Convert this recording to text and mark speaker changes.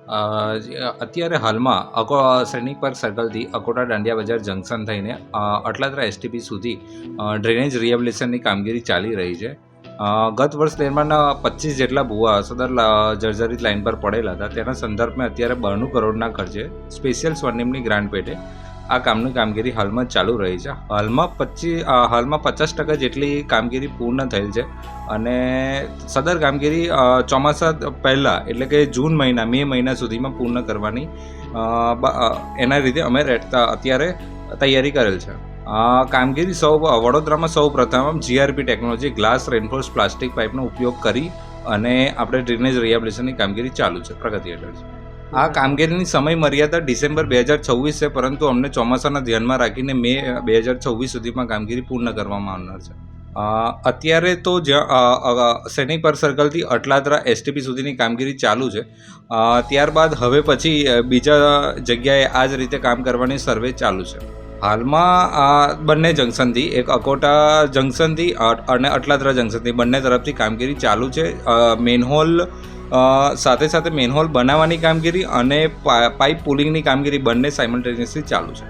Speaker 1: અત્યારે હાલમાં સૈનિક પાર્ક સર્કલથી અકોટા દાંડિયા બજાર જંકશન થઈને અટલાદરા એસટીપી સુધી ડ્રેનેજ રિહેબિલિટેશનની કામગીરી ચાલી રહી છે. ગત વર્ષ દરમિયાન 25 જેટલા ભૂવા સદર જર્જરિત લાઇન પર પડેલા હતા. તેના સંદર્ભમાં અત્યારે 92 કરોડના ખર્ચે સ્પેશિયલ સ્વનિમની ગ્રાન્ટ પેટે આ કામની કામગીરી હાલમાં ચાલુ રહી છે. હાલમાં 50% જેટલી કામગીરી પૂર્ણ થયેલ છે અને સદર કામગીરી ચોમાસા પહેલાં એટલે કે મે મહિના સુધીમાં પૂર્ણ કરવાની એના રીતે અમે અત્યારે તૈયારી કરેલ છે. કામગીરી વડોદરામાં સૌ પ્રથમ જીઆરપી ટેકનોલોજી ગ્લાસ રેન્ફોર્સ પ્લાસ્ટિક પાઇપનો ઉપયોગ કરી અને આપણે ડ્રેનેજ રિહેબિલિટેશનની કામગીરી ચાલુ છે, પ્રગતિ હેઠળ છે. આ કામગીરીની સમય મર્યાદા ડિસેમ્બર 2026 છે, પરંતુ અમને ચોમાસાના ધ્યાનમાં રાખીને મે 2026 સુધીમાં કામગીરી પૂર્ણ કરવામાં આવનાર છે. અત્યારે તો સૈનિક પાર્ક સર્કલથી અટલાદરા એસટીપી સુધીની કામગીરી ચાલુ છે. ત્યારબાદ હવે પછી બીજા જગ્યાએ આ જ રીતે કામ કરવાની સર્વે ચાલુ છે. હાલમાં બંને જંકશનથી, એક અકોટા જંકશનથી અને અટલાદરા જંકશનથી બંને તરફથી કામગીરી ચાલુ છે. મેનહોલ સાથે મેનહોલ બનાવવાની કામગીરી અને પાઇપ પુલિંગની કામગીરી બંને સાયમલ્ટેનિયસલી ચાલુ છે.